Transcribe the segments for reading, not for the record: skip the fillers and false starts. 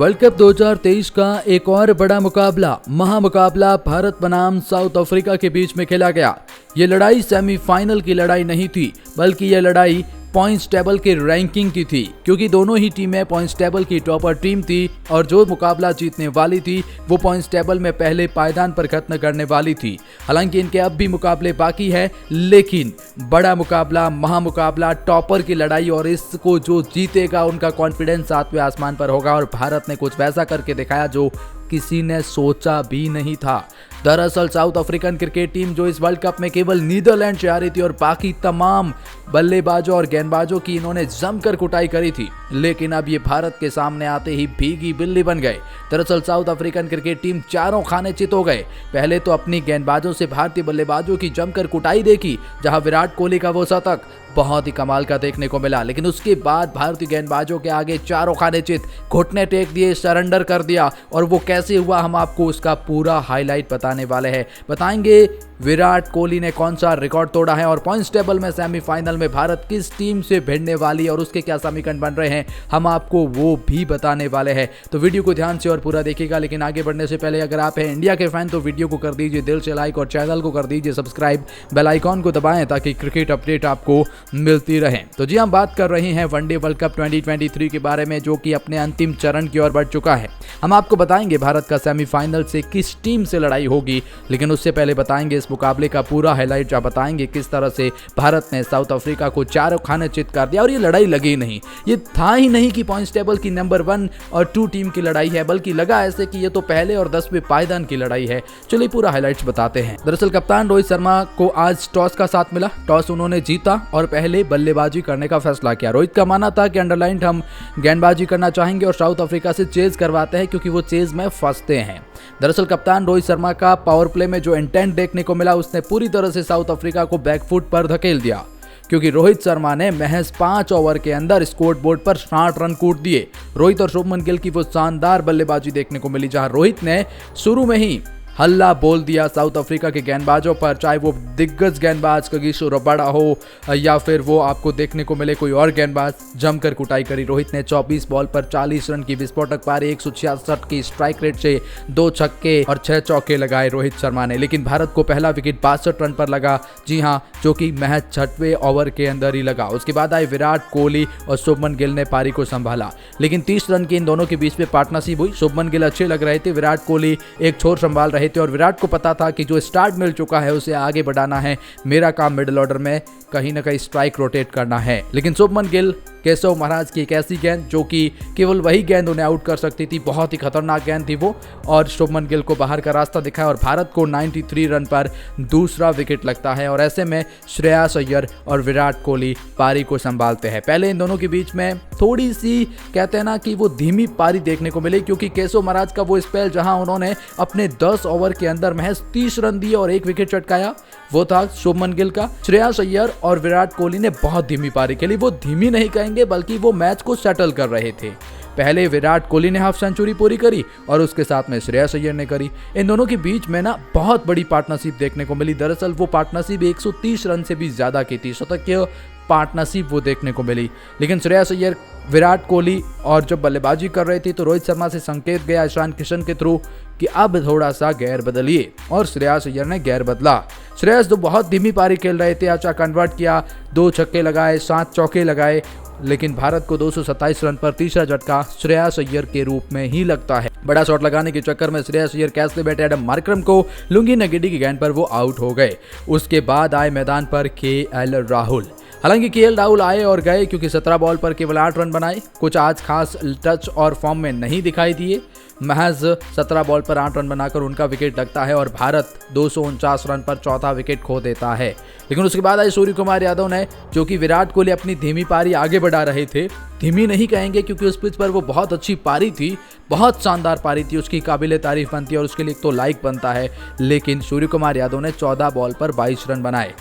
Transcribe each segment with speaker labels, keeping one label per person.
Speaker 1: World cup 2023 का एक और बड़ा मुकाबला महामुकाबला भारत बनाम साउथ अफ्रीका के बीच में खेला गया। ये लड़ाई सेमीफाइनल की लड़ाई नहीं थी, बल्कि ये लड़ाई पॉइंट्स टेबल की रैंकिंग की थी, क्योंकि दोनों ही टीमें पॉइंट्स टेबल की टॉपर टीम थी और जो मुकाबला जीतने वाली थी वो पॉइंट्स टेबल में पहले पायदान पर खत्म करने वाली थी। हालांकि इनके अब भी मुकाबले बाकी है, लेकिन बड़ा मुकाबला महामुकाबला टॉपर की लड़ाई और इसको जो जीतेगा उनका कॉन्फिडेंस सातवें आसमान पर होगा। और भारत ने कुछ वैसा करके दिखाया जो किसी ने सोचा भी नहीं था। दरअसल साउथ अफ्रीकन क्रिकेट टीम जो इस वर्ल्ड कप में केवल नीदरलैंड से आ रही थी और बाकी तमाम बल्लेबाजों और गेंदबाजों की इन्होंने जमकर कुटाई करी थी, लेकिन अब ये भारत के सामने आते ही भीगी बिल्ली बन गए। दरअसल साउथ अफ्रीकन क्रिकेट टीम चारों खाने चित हो गए। पहले तो अपनी गेंदबाजों से भारतीय बल्लेबाजों की जमकर कुटाई देखी, जहां विराट कोहली का वो शतक बहुत ही कमाल का देखने को मिला, लेकिन उसके बाद भारतीय गेंदबाजों के आगे चारों खाने चित, घुटने टेक दिए, सरेंडर कर दिया। और वो कैसे हुआ हम आपको उसका पूरा हाईलाइट बताने वाले हैं। बताएंगे विराट कोहली ने कौन सा रिकॉर्ड तोड़ा है और पॉइंट्स टेबल में सेमीफाइनल में भारत किस टीम से भिड़ने वाली है और उसके क्या समीकरण बन रहे हैं, हम आपको वो भी बताने वाले हैं। तो वीडियो को ध्यान से और पूरा देखिएगा। लेकिन आगे बढ़ने से पहले अगर आप हैं इंडिया के फैन तो वीडियो को कर दीजिए दिल से लाइक और चैनल को कर दीजिए सब्सक्राइब, बेल आइकॉन को दबाएं ताकि क्रिकेट अपडेट आपको मिलती रहे। तो जी हम बात कर रहे हैं वनडे वर्ल्ड कप 2023 के बारे में, जो कि अपने अंतिम चरण की ओर बढ़ चुका है। हम आपको बताएंगे भारत का सेमीफाइनल से किस टीम से लड़ाई होगी, लेकिन उससे पहले बताएंगे इस मुकाबले का पूरा हाईलाइट। बताएंगे किस तरह से भारत ने साउथ अफ्रीका को चारों खाने चित कर दिया। और ये लड़ाई लगी नहीं, ये था ही नहीं कि पॉइंट्स टेबल की नंबर 1 और 2 टीम की लड़ाई है, बल्कि लगा ऐसे कि ये तो पहले और 10वें पायदान की लड़ाई है। चलिए पूरा हाईलाइट्स बताते हैं। दरअसल कप्तान रोहित शर्मा को आज टॉस का साथ मिला। टॉस उन्होंने जीता और पहले बल्लेबाजी करने का फैसला किया। रोहित का मानना था कि अंडरलाइन हम गेंदबाजी करना चाहेंगे और साउथ अफ्रीका से चेज करवाते हैं, क्योंकि वो चेज में फंसते हैं। दरअसल कप्तान रोहित शर्मा का पावर प्ले में जो इंटेंट देखने को मिला, उसने पूरी तरह से साउथ अफ्रीका को बैकफुट पर धकेल दिया, क्योंकि रोहित शर्मा ने महज 5 ओवर के अंदर स्कोर बोर्ड पर 60 रन कूट दिए। रोहित और शुभमन गिल की वो शानदार बल्लेबाजी देखने को मिली, जहां रोहित ने शुरू में ही हल्ला बोल दिया साउथ अफ्रीका के गेंदबाजों पर, चाहे वो दिग्गज गेंदबाज कगिसो रबाडा हो या फिर वो आपको देखने को मिले कोई और गेंदबाज, जमकर कुटाई करी। रोहित ने 24 बॉल पर 40 रन की विस्फोटक पारी, 166 की स्ट्राइक रेट से 2 छक्के और 6 चौके लगाए रोहित शर्मा ने। लेकिन भारत को पहला विकेट 62 रन पर लगा, जी हाँ, जो कि महज 6वें ओवर के अंदर ही लगा। उसके बाद आए विराट कोहली और शुभमन गिल ने पारी को संभाला, लेकिन 30 रन की इन दोनों के बीच में पार्टनरशिप हुई। शुभमन गिल अच्छे लग रहे थे, विराट कोहली एक छोर संभाल रहे थे और विराट को पता था कि जो स्टार्ट मिल चुका है उसे आगे बढ़ाना है, मेरा काम मिडिल ऑर्डर में कहीं ना कहीं स्ट्राइक रोटेट करना है। लेकिन शुभमन गिल, केशव महाराज की एक ऐसी गेंद जो कि केवल वही गेंद उन्हें आउट कर सकती थी, बहुत ही खतरनाक गेंद थी वो, और शुभमन गिल को बाहर का रास्ता दिखाया और भारत को 93 रन पर दूसरा विकेट लगता है। और ऐसे में श्रेयस अय्यर और विराट कोहली पारी को संभालते हैं। पहले इन दोनों के बीच में थोड़ी सी कहते हैं ना कि वो धीमी पारी देखने को मिली, क्योंकि केशव महाराज का वो स्पेल जहां उन्होंने अपने 10 ओवर के अंदर महज 30 रन दिए और 1 विकेट चटकाया, वो था शुभमन गिल का। श्रेयस अय्यर और विराट कोहली ने बहुत धीमी पारी खेली। वो धीमी नहीं कहेंगे, बल्कि वो मैच को सेटल कर रहे थे। पहले विराट कोहली ने हाफ सेंचुरी पूरी करी और उसके साथ में श्रेयस अय्यर ने करी। इन दोनों के बीच में ना बहुत बड़ी पार्टनरशिप देखने को मिली। दरअसल वो पार्टनरशिप 130 रन से भी ज्यादा की थी, शतकीय पार्टनरशिप वो देखने को मिली। लेकिन श्रेयस अय्यर, विराट कोहली और जब बल्लेबाजी कर रहे थे तो रोहित शर्मा से संकेत गया ईशान किशन के थ्रू कि अब थोड़ा सा गेयर बदलिए, और श्रेयस अय्यर ने गेयर बदला। श्रेयस जो बहुत धीमी पारी खेल रहे थे, अच्छा कन्वर्ट किया, 2 छक्के लगाए, 7 चौके लगाए, लेकिन भारत को 227 रन पर तीसरा झटका श्रेयस अय्यर के रूप में ही लगता है। बड़ा शॉट लगाने के चक्कर में श्रेयस अय्यर कैच ले बैठे एडम मार्करम को, लुंगी नगेडी की गेंद पर वो आउट हो गए। उसके बाद आए मैदान पर केएल राहुल। हालांकि केएल राहुल आए और गए, क्योंकि 17 बॉल पर केवल 8 रन बनाए, कुछ आज खास टच और फॉर्म में नहीं दिखाई दिए। महज 17 बॉल पर 8 रन बनाकर उनका विकेट लगता है और भारत 249 रन पर चौथा विकेट खो देता है। लेकिन उसके बाद आए सूर्य कुमार यादव ने, जो कि विराट कोहली अपनी धीमी पारी आगे बढ़ा रहे थे। धीमी नहीं कहेंगे, क्योंकि उस पिच पर वो बहुत अच्छी पारी थी, बहुत शानदार पारी थी, उसकी काबिले तारीफ बनती है और उसके लिए तो लाइक बनता है। लेकिन सूर्य कुमार यादव ने 14 बॉल पर 22 रन बनाए,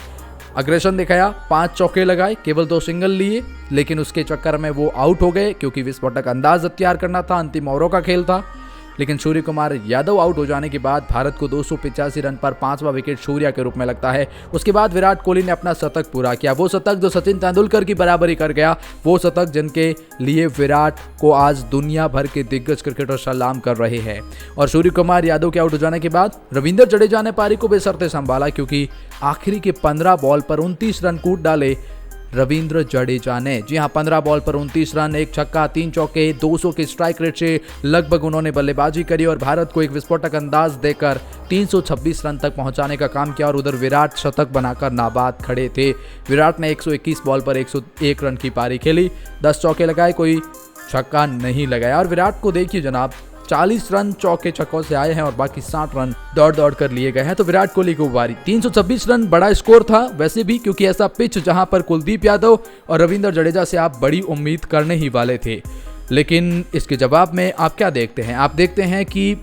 Speaker 1: अग्रेशन दिखाया, 5 चौके लगाए, केवल 2 सिंगल लिए, लेकिन उसके चक्कर में वो आउट हो गए, क्योंकि विस्फोटक अंदाज अख्तियार करना था, अंतिम ओवरों का खेल था। लेकिन सूर्य कुमार यादव आउट हो जाने के बाद भारत को 285 रन पर 5वां विकेट सूर्या के रूप में लगता है। उसके बाद विराट कोहली ने अपना शतक पूरा किया, वो शतक जो सचिन तेंदुलकर की बराबरी कर गया, वो शतक जिनके लिए विराट को आज दुनिया भर के दिग्गज क्रिकेटर सलाम कर रहे हैं। और सूर्य कुमार यादव के आउट हो जाने के बाद रविंद्र जडेजा ने पारी को बेसरते संभाला, क्योंकि आखिरी के 15 बॉल पर 29 रन कूद डाले रविंद्र जडेजा ने। जी हां, 15 बॉल पर 29 रन, 1 छक्का, 3 चौके, 200 के स्ट्राइक रेट से लगभग उन्होंने बल्लेबाजी करी और भारत को एक विस्फोटक अंदाज देकर 326 रन तक पहुंचाने का काम किया। और उधर विराट शतक बनाकर नाबाद खड़े थे। विराट ने 121 बॉल पर 101 रन की पारी खेली, 10 चौके लगाए, कोई छक्का नहीं लगाया। और विराट को देखिए जनाब, 40 रन चौके छक्कों से आए हैं और बाकी 60 रन दौड़ कर लिए गए हैं। तो विराट कोहली को बारी 326 रन बड़ा स्कोर था वैसे भी, क्योंकि ऐसा पिच जहां पर कुलदीप यादव और रविंद्र जडेजा से आप बड़ी उम्मीद करने ही वाले थे। लेकिन इसके जवाब में आप क्या देखते हैं? आप देखते हैं कि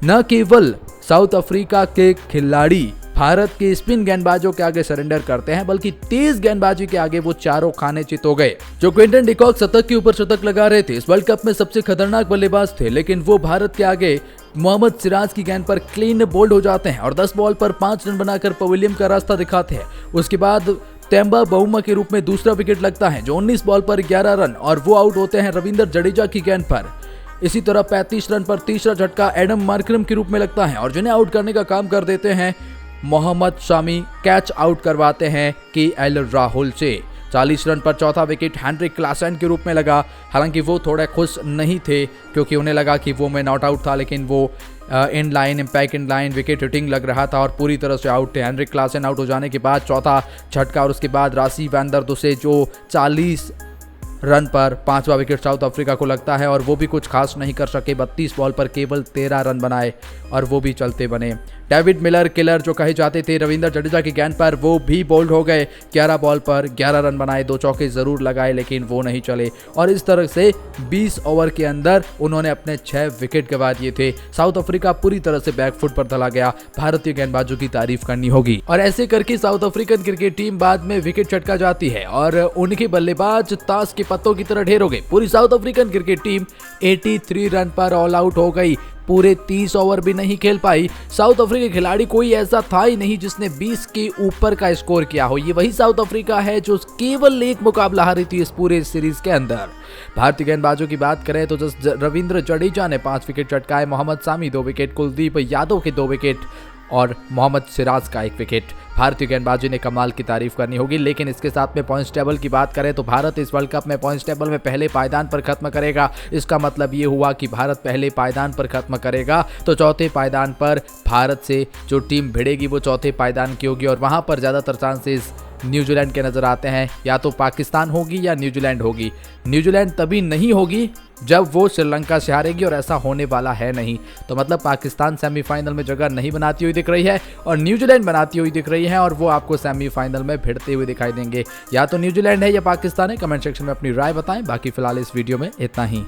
Speaker 1: न केवल साउथ अफ्रीका के खिलाड़ी भारत के स्पिन गेंदबाजों के आगे सरेंडर करते हैं, बल्कि तेज गेंदबाजी के आगे वो चारों खाने चित हो गए। जो क्विंटन डिकॉक शतक के ऊपर शतक लगा रहे थे, इस वर्ल्ड कप में सबसे खतरनाक बल्लेबाज थे, लेकिन वो भारत के आगे मोहम्मद सिराज की गेंद पर क्लीन बोल्ड हो जाते हैं और 10 बॉल पर 5 रन बनाकर पवेलियन का रास्ता दिखाते हैं। उसके बाद तेम्बा बहुमा के रूप में दूसरा विकेट लगता है, जो 19 बॉल पर 11 रन, और वो आउट होते हैं रविंद्र जडेजा की गेंद पर। इसी तरह 35 रन पर तीसरा झटका एडम मार्करम के रूप में लगता है और जिन्हें आउट करने का काम कर देते हैं मोहम्मद शामी, कैच आउट करवाते हैं KL राहुल से। 40 रन पर चौथा विकेट हेनरिक क्लासेन के रूप में लगा। हालांकि वो थोड़े खुश नहीं थे, क्योंकि उन्हें लगा कि वो में नॉट आउट था, लेकिन वो in line, impact in line, wicket hitting लग रहा था और पूरी तरह से आउट थे। हेनरिक क्लासेन आउट हो जाने के बाद चौथा झटका और उसके बाद रासी वैन से जो 40 रन पर 5वां विकेट साउथ अफ्रीका को लगता है और वो भी कुछ खास नहीं कर सके। 32 बॉल पर केवल 13 रन बनाए और वो भी चलते बने। डेविड मिलर किलर जो कहे जाते थे रविंद्र जडेजा की गेंद पर, वो भी बोल्ड हो गए। 11 बॉल पर 11 रन बनाए, 2 चौके जरूर लगाए, लेकिन वो नहीं चले और इस तरह से 20 ओवर के अंदर उन्होंने अपने 6 विकेट गंवा दिए थे। साउथ अफ्रीका पूरी तरह से बैकफुट पर चला गया। भारतीय गेंदबाजों की तारीफ करनी होगी। और ऐसे करके साउथ अफ्रीकन क्रिकेट टीम बाद में विकेट चटका जाती है और उनके बल्लेबाज ताश के पत्तों की तरह ढेर हो गए। पूरी south African cricket team 83 run पर ऑल आउट हो गई। पूरे 30 ओवर भी नहीं खेल पाई। साउथ अफ्रीका खिलाड़ी कोई ऐसा था ही नहीं जिसने 20 के ऊपर का स्कोर किया हो। ये वही साउथ अफ्रीका है जो केवल एक मुकाबला हारी थी इस पूरे सीरीज के अंदर। भारतीय गेंदबाजों की बात करें तो रविंद्र जडेजा ने 5 विकेट चटकाए, मोहम्मद सामी 2 विकेट, कुलदीप यादव के 2 विकेट और मोहम्मद सिराज का 1 विकेट। भारतीय गेंदबाजी ने कमाल की तारीफ करनी होगी। लेकिन इसके साथ में पॉइंट्स टेबल की बात करें तो भारत इस वर्ल्ड कप में पॉइंट्स टेबल में पहले पायदान पर खत्म करेगा। इसका मतलब ये हुआ कि भारत पहले पायदान पर खत्म करेगा तो चौथे पायदान पर भारत से जो टीम भिड़ेगी वो चौथे पायदान की होगी और वहां पर ज़्यादातर चांसेस न्यूजीलैंड के नजर आते हैं। या तो पाकिस्तान होगी या न्यूजीलैंड होगी। न्यूजीलैंड तभी नहीं होगी जब वो श्रीलंका से हारेगी और ऐसा होने वाला है नहीं। तो मतलब पाकिस्तान सेमीफाइनल में जगह नहीं बनाती हुई दिख रही है और न्यूजीलैंड बनाती हुई दिख रही है और वो आपको सेमीफाइनल में भिड़ते हुए दिखाई देंगे। या तो न्यूजीलैंड है या पाकिस्तान है। कमेंट सेक्शन में अपनी राय बताएं। बाकी फिलहाल इस वीडियो में इतना ही।